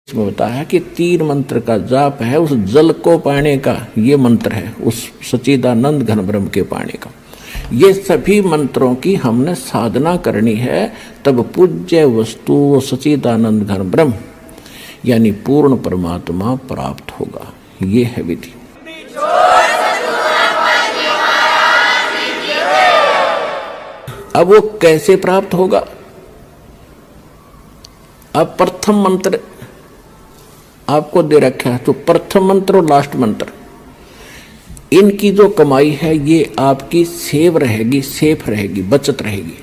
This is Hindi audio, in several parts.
इसमें बताया है कि 3 मंत्र का जाप है उस जल को पाने का, ये मंत्र है उस सच्चिदानंद घन ब्रह्म के पाने का। ये सभी मंत्रों की हमने साधना करनी है, तब पूज्य वस्तु सच्चिदानंद घन ब्रह्म यानी पूर्ण परमात्मा प्राप्त होगा। ये है विधि। अब वो कैसे प्राप्त होगा? अब प्रथम मंत्र आपको दे रखा है, तो प्रथम मंत्र और लास्ट मंत्र, इनकी जो कमाई है ये आपकी सेव रहेगी, सेफ रहेगी, बचत रहेगी।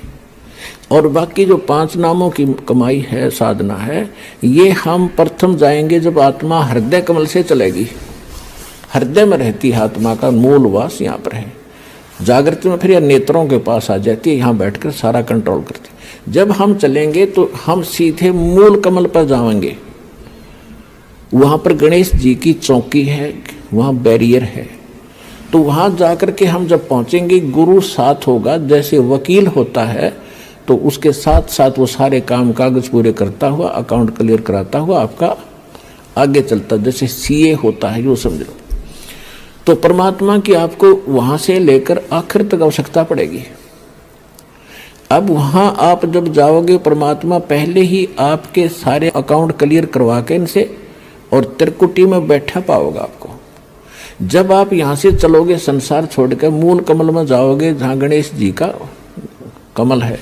और बाकी जो 5 नामों की कमाई है, साधना है, ये हम प्रथम जाएंगे जब आत्मा हृदय कमल से चलेगी। हृदय में रहती है आत्मा का मूल वास, यहाँ पर है। जागृति में फिर यह नेत्रों के पास आ जाती है, यहाँ बैठकर सारा कंट्रोल करती है। जब हम चलेंगे तो हम सीधे मूल कमल पर जाएंगे। वहाँ पर गणेश जी की चौकी है, वहाँ बैरियर है। तो वहाँ जाकर के हम जब पहुँचेंगे, गुरु साथ होगा, जैसे वकील होता है तो उसके साथ साथ वो सारे काम कागज पूरे करता हुआ, अकाउंट क्लियर कराता हुआ आपका आगे चलता, जैसे सीए होता है, यो समझ लो। तो परमात्मा की आपको वहाँ से लेकर आखिर तक आवश्यकता पड़ेगी। अब वहाँ आप जब जाओगे, परमात्मा पहले ही आपके सारे अकाउंट क्लियर करवा के इनसे और त्रिकुटी में बैठा पाओगे आपको। जब आप यहाँ से चलोगे, संसार छोड़कर मूल कमल में जाओगे, जहाँ गणेश जी का कमल है,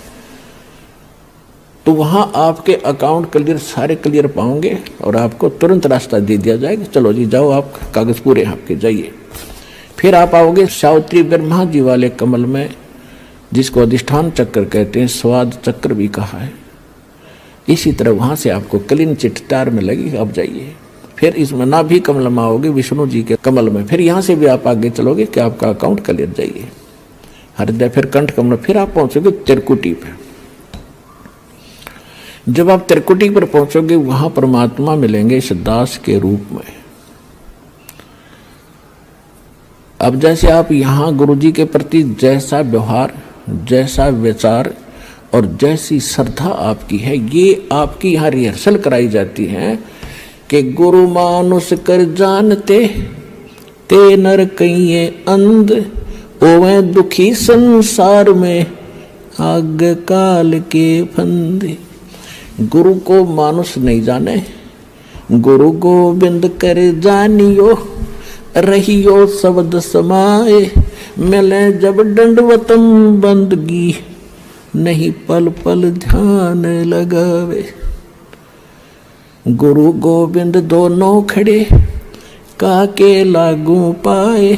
तो वहाँ आपके अकाउंट क्लियर, सारे क्लियर पाओगे और आपको तुरंत रास्ता दे दिया जाएगा। चलो जी जाओ, आप कागज पूरे आपके, जाइए। फिर आप आओगे सावित्री ब्रह्मा जी वाले कमल में, जिसको अधिष्ठान चक्र कहते हैं, स्वाद चक्र भी कहा है। इसी तरह वहाँ से आपको क्लीन चिट तार में लगी, आप जाइए। फिर इसमें नाभि कमल में आओगे, विष्णु जी के कमल में। फिर यहाँ से भी आप आगे चलोगे कि आपका अकाउंट क्लियर, जाइए हृदय, फिर कंठ कमल, फिर आप पहुँचोगे त्रिकुटी पर। जब आप त्रिकुटी पर पहुँचोगे, वहाँ परमात्मा मिलेंगे इस दास के रूप में। अब जैसे आप यहाँ गुरु जी के प्रति जैसा व्यवहार, जैसा विचार और जैसी श्रद्धा आपकी है, ये आपकी यहाँ रिहर्सल कराई जाती है कि गुरु मानुष कर जानते ते नर कहिए अंध, ओवे दुखी संसार में आग काल के फंदे। गुरु को मानुष नहीं जाने, गुरु गोविंद कर जानियो, रहियो शब्द समाए, मिले जब दंडवतम बंदगी, नहीं पल पल ध्यान लगावे। गुरु गोविंद दोनों खड़े, काके लागू पाए,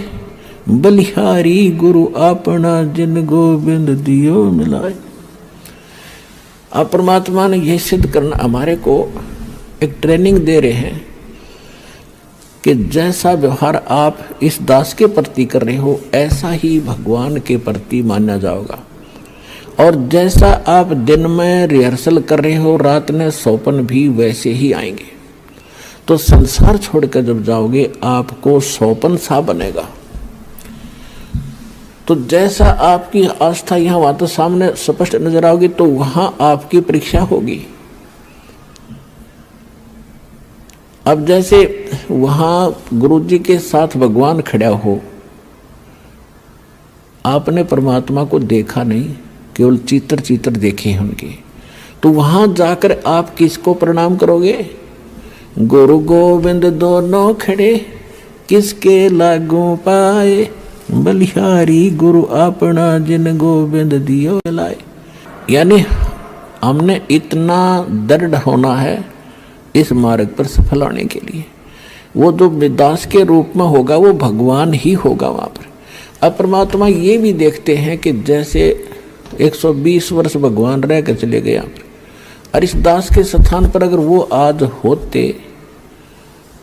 बलिहारी गुरु अपना, जिन गोविंद दियो मिलाए। अब परमात्मा ने यह सिद्ध करना, हमारे को एक ट्रेनिंग दे रहे हैं कि जैसा व्यवहार आप इस दास के प्रति कर रहे हो, ऐसा ही भगवान के प्रति माना जाएगा। और जैसा आप दिन में रिहर्सल कर रहे हो, रात में सौपन भी वैसे ही आएंगे। तो संसार छोड़कर जब जाओगे, आपको सौपन सा बनेगा। तो जैसा आपकी आस्था यहाँ वहाँ तो सामने स्पष्ट नजर आओगी, तो वहाँ आपकी परीक्षा होगी। अब जैसे वहाँ गुरु जी के साथ भगवान खड़ा हो, आपने परमात्मा को देखा नहीं, केवल चित्र चित्र देखे हैं उनके, तो वहाँ जाकर आप किसको प्रणाम करोगे? गुरु गोविंद दोनों खड़े, किसके लागू पाए, बलिहारी गुरु अपना, जिन गोविंद दियो लाए। यानी हमने इतना दृढ़ होना है इस मार्ग पर सफल होने के लिए। वो जो दास के रूप में होगा, वो भगवान ही होगा वहाँ पर। अब परमात्मा ये भी देखते हैं कि जैसे 120 वर्ष भगवान रह कर चले गए यहाँ पर, और इस दास के स्थान पर अगर वो आज होते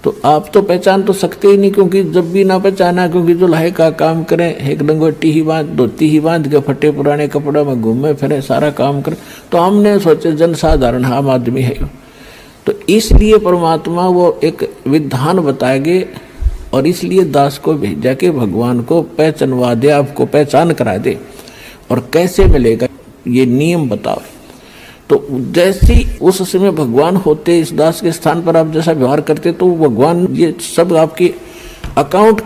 तो आप तो पहचान तो सकते ही नहीं, क्योंकि जब भी ना पहचाना, क्योंकि जो लाहे का काम करें, एक लंगोटी ही बांध, धोती ही बांध के फटे पुराने कपड़ों में घूमे फिरे, सारा काम करें, तो हमने सोचे जनसाधारण आम आदमी है। तो इसलिए परमात्मा वो एक विधान बताएंगे, और इसलिए दास को भेजा के भगवान को पहचानवा दे, आपको पहचान करा दे। और कैसे मिलेगा ये नियम बताओ। तो जैसे उस समय भगवान होते, इस दास के स्थान पर आप जैसा व्यवहार करते, तो भगवान ये सब आपके अकाउंट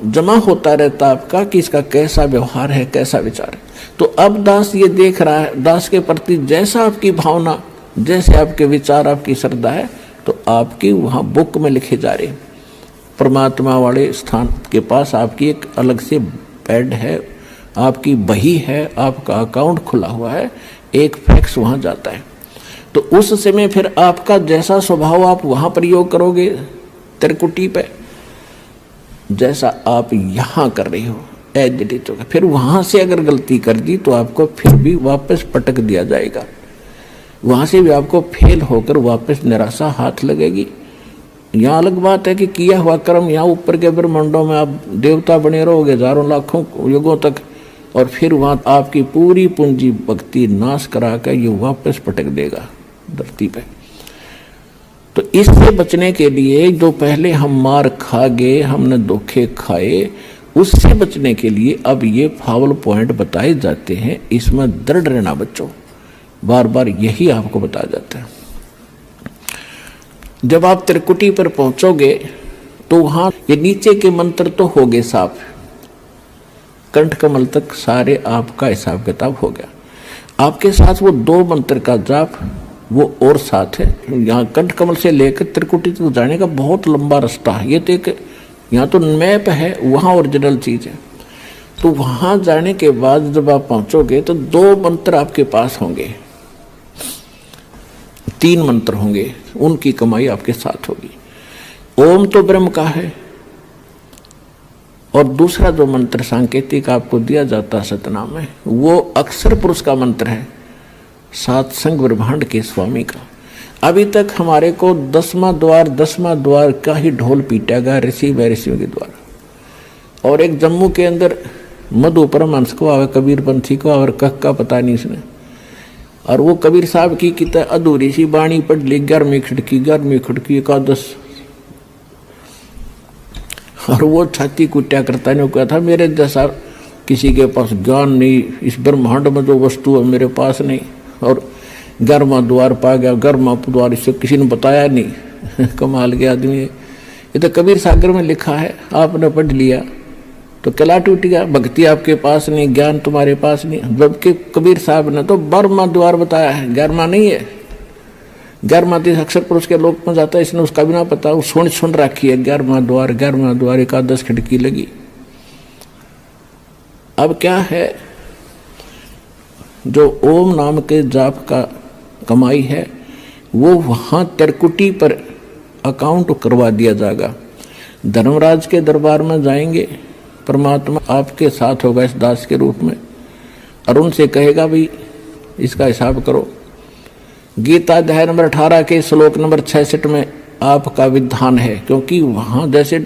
जमा होता रहता आपका कि इसका कैसा व्यवहार है, कैसा विचार है। तो अब दास ये देख रहा है, दास के प्रति जैसा आपकी भावना, जैसे आपके विचार, आपकी श्रद्धा है, तो आपकी वहाँ बुक में लिखे जा रहे। परमात्मा वाले स्थान के पास आपकी एक अलग से पैड है, आपकी बही है, आपका अकाउंट खुला हुआ है, एक फैक्स वहाँ जाता है। तो उस समय फिर आपका जैसा स्वभाव आप वहाँ प्रयोग करोगे त्रिकुटी पे, जैसा आप यहाँ कर रही हो एज इट इज होगा। फिर वहाँ से अगर गलती कर दी तो आपको फिर भी वापस पटक दिया जाएगा, वहाँ से भी आपको फेल होकर वापस निराशा हाथ लगेगी। यहाँ अलग बात है कि किया हुआ कर्म यहाँ ऊपर के ब्रह्मांडों में आप देवता बने रहोगे हजारों लाखों युगों तक, और फिर वहाँ आपकी पूरी पूंजी भक्ति नाश करा कर ये वापस पटक देगा धरती पे। तो इससे बचने के लिए जो पहले हम मार खा गए, हमने धोखे खाए, उससे बचने के लिए अब ये फावल पॉइंट बताए जाते हैं। इसमें दृढ़ रहना बच्चों, बार बार यही आपको बताया जाता है। जब आप त्रिकुटी पर पहुंचोगे तो वहां ये नीचे के मंत्र तो हो गए साफ, कंठ कमल तक सारे आपका हिसाब किताब हो गया। आपके साथ वो 2 मंत्र का जाप वो और साथ है। यहाँ कंठ कमल से लेकर त्रिकुटी तक जाने का बहुत लंबा रास्ता है। ये तो एक यहाँ तो मैप है, वहाँ ओरिजिनल चीज़ है। तो वहाँ जाने के बाद जब आप पहुँचोगे तो 2 मंत्र आपके पास होंगे, 3 मंत्र होंगे, उनकी कमाई आपके साथ होगी। ओम तो ब्रह्म का है, और दूसरा जो मंत्र सांकेतिक आपको दिया जाता है सतनाम में, वो अक्षर पुरुष का मंत्र है, सातसंग ब्रह्मांड के स्वामी का। अभी तक हमारे को 10वां द्वार का ही ढोल पीटा गया ऋषि व ऋषियों के द्वारा। और एक जम्मू के अंदर मधु परमहंस को और कबीर पंथी को और कह का पता नहीं इसने, और वो कबीर साहब की किताब अधूरी सी बाणी पढ़ ली, 11वीं खिड़की एकादश, और वो छाती कुट्या करता ने कहा था मेरे जैसा किसी के पास ज्ञान नहीं, इस ब्रह्मांड में जो वस्तु है मेरे पास नहीं, और 11वां द्वार पा गया, 11वां द्वार इससे किसी ने बताया नहीं। कमाल के आदमी है। ये तो कबीर सागर में लिखा है, आपने पढ़ लिया तो कला टूट गया। भक्ति आपके पास नहीं, ज्ञान तुम्हारे पास नहीं, जबकि कबीर साहब ने तो 12वां द्वार बताया है, 11वां नहीं है। 11वां तो अक्षर पुरुष के लोक में जाता है, इसने उसका भी ना पता, वो सुन रखी है 11वां द्वार एकादश खिड़की लगी। अब क्या है, जो ओम नाम के जाप का कमाई है वो वहाँ त्रिकुटी पर अकाउंट करवा दिया जाएगा। धर्मराज के दरबार में जाएंगे, परमात्मा आपके साथ होगा इस दास के रूप में, और उनसे कहेगा भाई इसका हिसाब करो। गीता अध्याय नंबर 18 के श्लोक नंबर 66 में आपका विधान है, क्योंकि वहाँ जैसे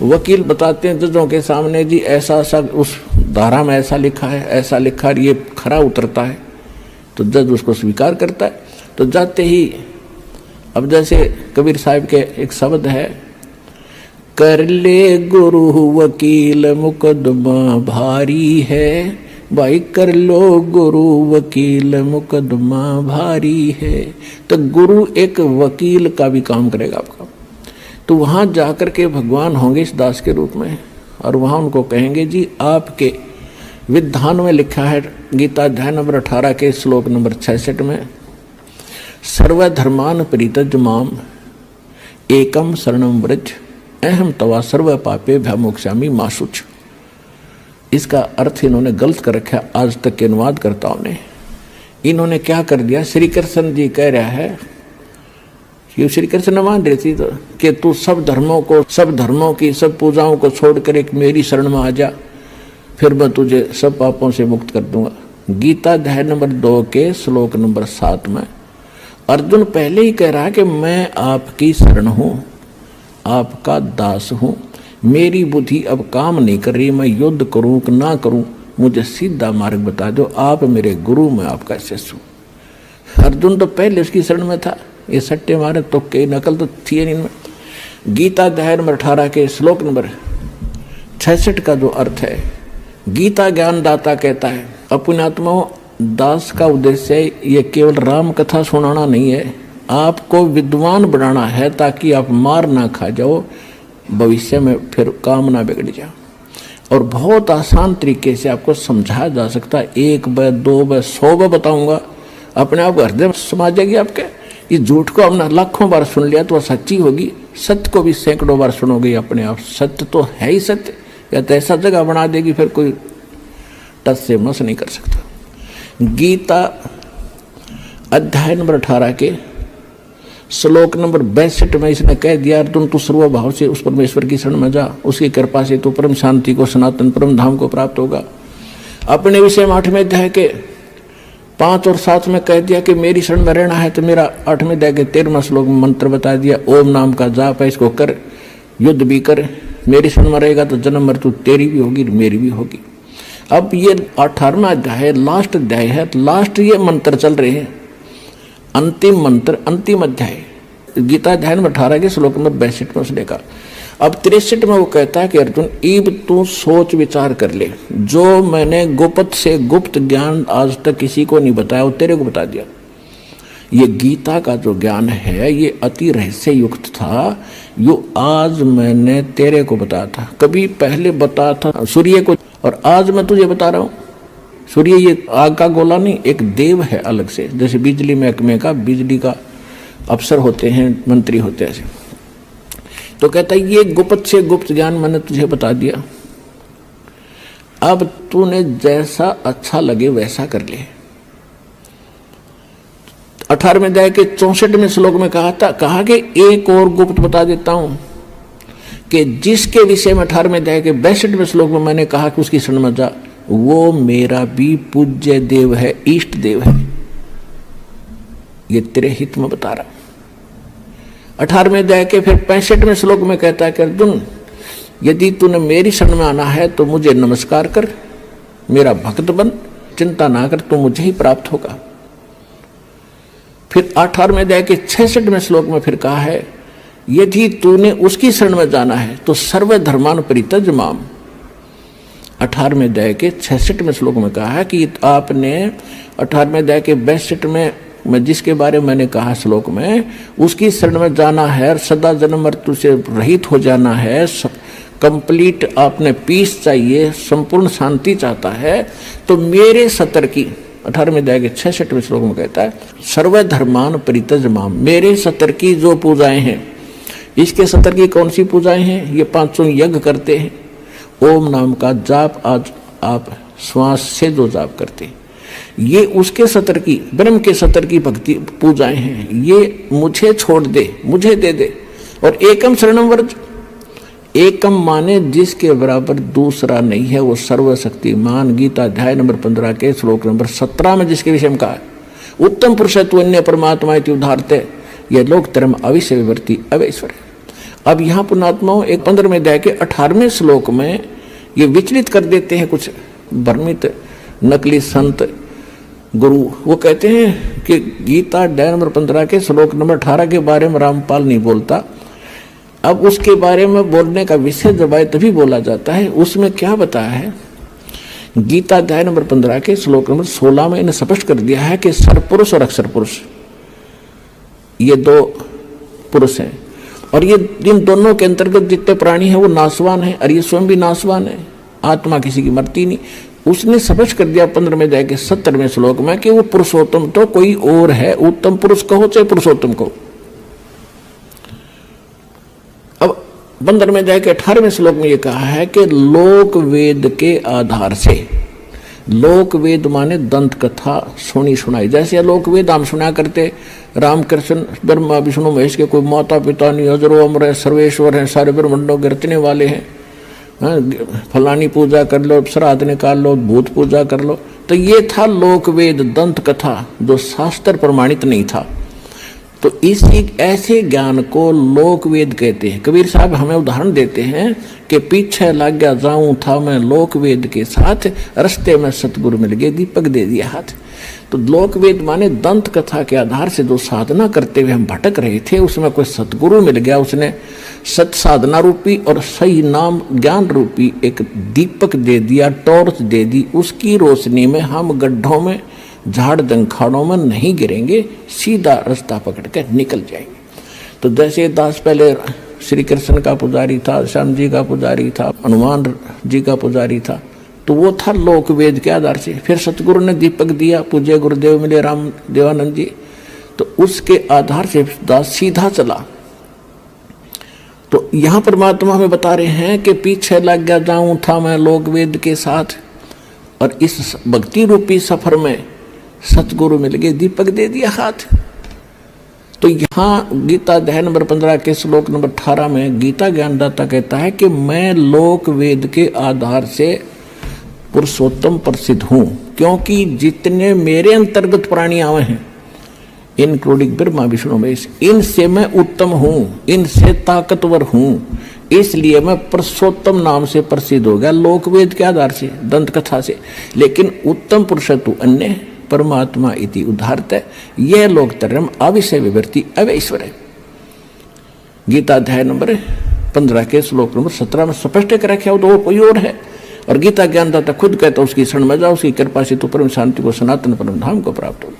वकील बताते हैं जजों के सामने जी ऐसा सा उस धारा में ऐसा लिखा है, ऐसा लिखा है, ये खरा उतरता है, तो जज उसको स्वीकार करता है। तो जाते ही अब जैसे कबीर साहब के एक शब्द है, कर ले गुरु वकील मुकदमा भारी है, भाई कर लो गुरु वकील मुकदमा भारी है। तो गुरु एक वकील का भी काम करेगा आपका। तो वहाँ जाकर के भगवान होंगे इस दास के रूप में, और वहाँ उनको कहेंगे जी आपके विधान में लिखा है गीता अध्याय नंबर 18 के श्लोक नंबर 66 में, सर्वधर्मान परित्यज माम एकम शरणम व्रज अहम तवा सर्व पापे भयमोक्षामि मा शुच। इसका अर्थ इन्होंने गलत कर रखा आज तक के अनुवादकर्ताओं ने। इन्होंने क्या कर दिया, श्री कृष्ण जी कह रहा है कि श्री कृष्ण मान रही थी तो कि तू सब धर्मों की सब पूजाओं को छोड़कर एक मेरी शरण में आ जा, फिर मैं तुझे सब पापों से मुक्त कर दूंगा। गीता अध्याय नंबर 2 के श्लोक नंबर 7 में अर्जुन पहले ही कह रहा है कि मैं आपकी शरण हूँ, आपका दास हूँ, मेरी बुद्धि अब काम नहीं कर रही, मैं युद्ध करूँ कि ना करूँ, मुझे सीधा मार्ग बता दो, आप मेरे गुरु, मैं आपका शिष्य हूँ। अर्जुन तो पहले उसकी शरण में था, ये सट्टे मारे तो कई नकल तो थी नहीं इनमें। गीता अध्याय नंबर 18 के श्लोक नंबर 66 का जो अर्थ है, गीता ज्ञान दाता कहता है अपने आत्माओं दास का उद्देश्य ये केवल राम कथा सुनाना नहीं है, आपको विद्वान बनाना है ताकि आप मार ना खा जाओ, भविष्य में फिर काम ना बिगड़ जाए। और बहुत आसान तरीके से आपको समझाया जा सकता है। 1 बार 2 बार 100 बार बताऊंगा, अपने आप हृदय में समा जाएगी आपके। इस झूठ को हमने लाखों बार सुन लिया तो वह सच्ची होगी, सत्य को भी सैकड़ों बार सुनोगे अपने आप। सत्य तो है ही सत्य, या तो ऐसा जगह बना देगी फिर कोई टस से मस नहीं कर सकता। गीता अध्याय नंबर 18 के श्लोक नंबर 62 में इसने कह दिया, अर्जुन तू सर्वभाव से उस परमेश्वर की शरण में जा, उसकी कृपा से तू परम शांति को, सनातन परम धाम को प्राप्त होगा। अपने विषय में 8वें अध्याय के 5 और 7 में कह दिया कि मेरी शरण में रहना है तो मेरा 8वें अध्याय के 13वां श्लोक में मंत्र बता दिया, ओम नाम का जाप है, इसको कर, युद्ध भी कर, मेरी शरण में रहेगा तो जन्म मृत्यु तेरी भी होगी मेरी भी होगी। अब ये 18वां अध्याय है, लास्ट अध्याय है, लास्ट ये मंत्र चल रहे हैं, अंतिम मंत्र, अंतिम अध्याय गीता अध्याय नंबर 18 के श्लोक नंबर 62 में उसने कहा। अब 63 में वो कहता है कि अर्जुन इब तू सोच विचार कर ले, जो मैंने गुप्त से गुप्त ज्ञान आज तक किसी को नहीं बताया वो तेरे को बता दिया। ये गीता का जो ज्ञान है ये अति रहस्य युक्त था, यो आज मैंने तेरे को बताया था। कभी पहले बताया था सूर्य को, और आज मैं तुझे बता रहा हूँ। सूर्य ये आग का गोला नहीं, एक देव है अलग से, जैसे बिजली महकमे का बिजली का अफसर होते हैं, मंत्री होते हैं ऐसे। तो कहता है ये गुप्त से गुप्त ज्ञान मैंने तुझे बता दिया, अब तूने जैसा अच्छा लगे वैसा कर ले। 18वें अध्याय के 64वें श्लोक में कहा कि एक और गुप्त बता देता हूं कि जिसके विषय में 18वें अध्याय के 62वें श्लोक में मैंने कहा कि उसकी शरण में जा, वो मेरा भी पूज्य देव है, इष्ट देव है। ये तेरे हित में बता रहा। 18वें अध्याय के फिर 65वें श्लोक में कहता है कि अर्जुन यदि तूने मेरी शरण में आना है तो मुझे नमस्कार कर, मेरा भक्त बन, चिंता ना कर, तो मुझे ही प्राप्त होगा। फिर 18वें अध्याय के 66वें श्लोक में फिर कहा है यदि तूने उसकी शरण में जाना है तो सर्व धर्मान परित्यज माम। 18वें अध्याय के 66वें श्लोक में कहा है कि आपने 18वें अध्याय के 62वें में जिसके बारे में मैंने कहा श्लोक में, उसकी शरण में जाना है, सदा जन्म मृत्यु से रहित हो जाना है, कंप्लीट आपने पीस चाहिए, संपूर्ण शांति चाहता है, तो मेरे सतर की 18वें अध्याय के 66वें श्लोक में कहता है सर्व धर्मान परित्यज माम। मेरे सतर की जो पूजाएं हैं, इसके सतर की कौन सी पूजाएं हैं? ये 500 यज्ञ करते हैं, ओम नाम का जाप आज आप श्वास से जो जाप करते हैं, ये उसके सतर की, ब्रह्म के सतर की भक्ति पूजाएं हैं। ये मुझे छोड़ दे, मुझे दे दे। और एकम शरणम व्रज, एकम माने जिसके बराबर दूसरा नहीं है, वो सर्वशक्तिमान। गीता अध्याय नंबर 15 के श्लोक नंबर 17 में जिसके विषय में कहा है, उत्तम पुरुष तु अन्य परमात्मा इति उदाहरते, यह लोक धर्म अविश्य विवर्ती अवैश्वर। अब यहाँ पुण्यात्माओं एक 15वें अध्याय के 18वें श्लोक में ये विचलित कर देते हैं कुछ भ्रमित नकली संत गुरु। वो कहते हैं कि गीता अध्याय नंबर 15 के श्लोक नंबर 18 के बारे में रामपाल नहीं बोलता। अब उसके बारे में बोलने का विषय जब आए तभी बोला जाता है। उसमें क्या बताया है? गीता अध्याय नंबर 15 के श्लोक नंबर 16 में इन्हें स्पष्ट कर दिया है कि सरपुरुष और अक्षर पुरुष ये दो पुरुष हैं, और ये इन दोनों के अंतर्गत जितने प्राणी हैं वो नाशवान है, और ये स्वयं भी नाशवान है, आत्मा किसी की मरती नहीं। उसने स्पष्ट कर दिया 15वें अध्याय के 70वें श्लोक में कि वो पुरुषोत्तम तो कोई और है, उत्तम पुरुष कहो चाहे पुरुषोत्तम कहो। अब 15वें अध्याय के 18वें श्लोक में ये कहा है कि लोक वेद के आधार से, लोक वेद माने दंत कथा सुनी सुनाई, जैसे लोक वेद हम सुना करते, राम कृष्ण ब्रह्मा विष्णु महेश के कोई माता पिता नहीं, अजरो अमर है, सर्वेश्वर हैं, सारे ब्रह्मांडों के रचने वाले हैं, फलानी पूजा कर लो, श्राद्ध निकाल लो, भूत पूजा कर लो। तो ये था लोक वेद दंत कथा जो शास्त्र प्रमाणित नहीं था। तो इसी ऐसे ज्ञान को लोक वेद कहते हैं। कबीर साहब हमें उदाहरण देते हैं कि पीछे लग गया जाऊं था मैं लोक वेद के साथ, रास्ते में सतगुरु मिल गए, दीपक दे दिया हाथ। तो लोक वेद माने दंत कथा के आधार से जो साधना करते हुए हम भटक रहे थे, उसमें कोई सतगुरु मिल गया, उसने सत साधना रूपी और सही नाम ज्ञान रूपी एक दीपक दे दिया, टॉर्च दे दी। उसकी रोशनी में हम गड्ढों में झाड़ जंखाड़ों में नहीं गिरेंगे, सीधा रास्ता पकड़ कर निकल जाएंगे। तो जैसे दास पहले श्री कृष्ण का पुजारी था, श्याम जी का पुजारी था, हनुमान जी का पुजारी था, तो वो था लोक वेद के आधार से। फिर सतगुरु ने दीपक दिया, पूज्य गुरुदेव मिले राम देवानंद जी, तो उसके आधार से दास सीधा चला। तो यहाँ परमात्मा हमें बता रहे हैं कि पीछे लग गया जाऊं था मैं लोक वेद के साथ, और इस भक्ति रूपी सफर में सतगुरु मिल गए, दीपक दे दिया हाथ। तो यहाँ गीता अध्याय नंबर 15 के श्लोक नंबर 18 में गीता ज्ञानदाता कहता है कि मैं लोक वेद के आधार से पुरुषोत्तम प्रसिद्ध हूं, क्योंकि जितने मेरे अंतर्गत प्राणी आवे हैं, इंक्लूडिंग ब्रह्मा विष्णु महेश, इनसे मैं उत्तम हूं, इनसे ताकतवर हूं, इसलिए मैं पुरुषोत्तम नाम से प्रसिद्ध हो गया लोक वेद के आधार से, दंत कथा से। लेकिन उत्तम पुरुषत्व अन्य परमात्मा इति उदाहरत है, यह लोकतरम अविषय विवृत्ति अवैश्वर है। गीता अध्याय नंबर 15 के श्लोक नंबर 17 में स्पष्ट कर रखा हो, तो वो कोई और है। और गीता ज्ञानदाता खुद कहता है उसकी शरण में जाओ, उसकी कृपा से तो परम शांति को, सनातन परम धाम को प्राप्त हो।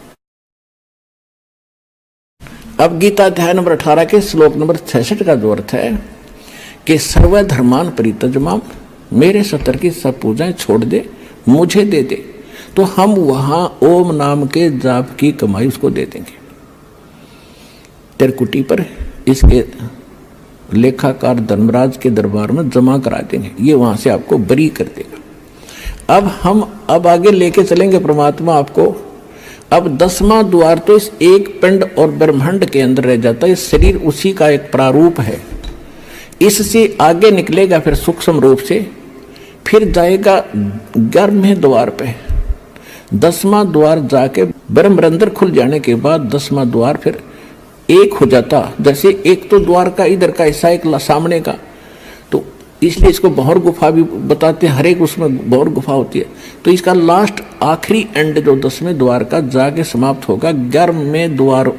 अब गीता अध्याय नंबर 18 के श्लोक नंबर 66 का जो अर्थ है कि सर्वधर्मान परित्यज्य, मेरे सतर की सब पूजाएं छोड़ दे, मुझे दे दे, तो हम वहां ओम नाम के जाप की कमाई उसको दे देंगे। त्रिकुटी पर इसके लेखाकार धर्मराज के दरबार में जमा करा देंगे, ये वहां से आपको बरी कर देगा। अब आगे लेके चलेंगे परमात्मा आपको। अब 10वां द्वार तो इस एक पिंड और ब्रह्मांड के अंदर रह जाता है, शरीर उसी का एक प्रारूप है। इससे आगे निकलेगा फिर सूक्ष्म रूप से, फिर जाएगा 11वें द्वार पे। 10वां द्वार जाके ब्रह्मरंध्र खुल जाने के बाद 10वां द्वार फिर एक हो जाता। जैसे एक तो द्वार का इधर का हिस्सा, एक सामने का, तो इसलिए इसको बहुर गुफा भी बताते हैं, हर एक उसमें बहुर गुफा होती है। तो इसका लास्ट आखिरी एंड जो 10वें द्वार का जाके समाप्त होगा 11वें द्वार,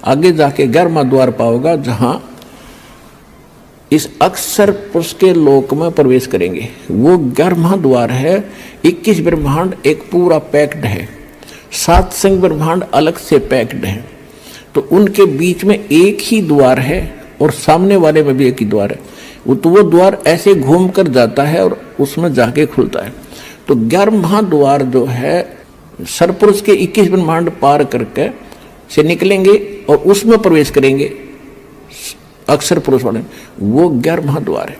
आगे जाके 11वां द्वार पाओगा, जहां इस अक्षर पुरुष के लोक में प्रवेश करेंगे। वो 11वां द्वार है। 21 ब्रह्मांड एक पूरा पैक्ड है, 7 संग ब्रह्मांड अलग से पैक्ड है, तो उनके बीच में एक ही द्वार है और सामने वाले में भी एक ही द्वार है। तो वो द्वार ऐसे घूम कर जाता है और उसमें जाके खुलता है। तो 11वां द्वार जो है सरपुरुष के 21 ब्रह्मांड पार करके से निकलेंगे और उसमें प्रवेश करेंगे अक्षर पुरुष वाले, वो 11वां द्वार है।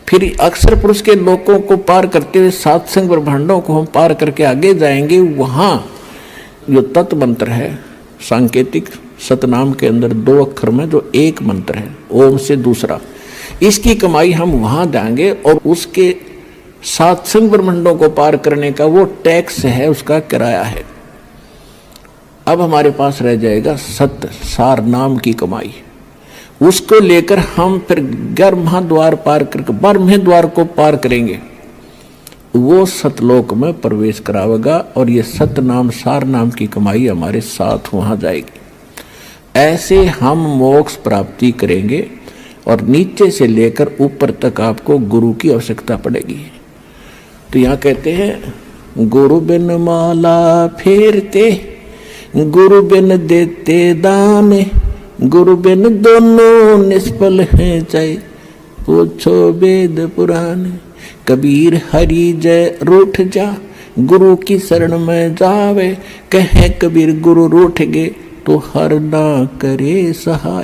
फिर अक्षर पुरुष के लोकों को पार करते हुए 7 संग ब्रह्मांडों को हम पार करके आगे जाएंगे। वहां जो तत्व मंत्र है सांकेतिक सतनाम के अंदर 2 अक्षर में जो एक मंत्र है ओम से दूसरा, इसकी कमाई हम वहां देंगे और उसके 7 संग ब्रह्मांडों को पार करने का वो टैक्स है, उसका किराया है। अब हमारे पास रह जाएगा सत्य सार नाम की कमाई, उसको लेकर हम फिर 11वां द्वार पार करके 12वें द्वार को पार करेंगे, वो सतलोक में प्रवेश करावेगा और ये सत्य नाम सार नाम की कमाई हमारे साथ वहां जाएगी। ऐसे हम मोक्ष प्राप्ति करेंगे और नीचे से लेकर ऊपर तक आपको गुरु की आवश्यकता पड़ेगी। तो यहाँ कहते हैं गुरु बिन माला फेरते, गुरु बिन देते दान, गुरु बिन दोनों निष्फल हैं चाहे पूछो वेद पुराण। कबीर हरि जय रूठ जा, गुरु की शरण में जावे, कहे कबीर गुरु रूठ गे तो हर ना करे सहाय।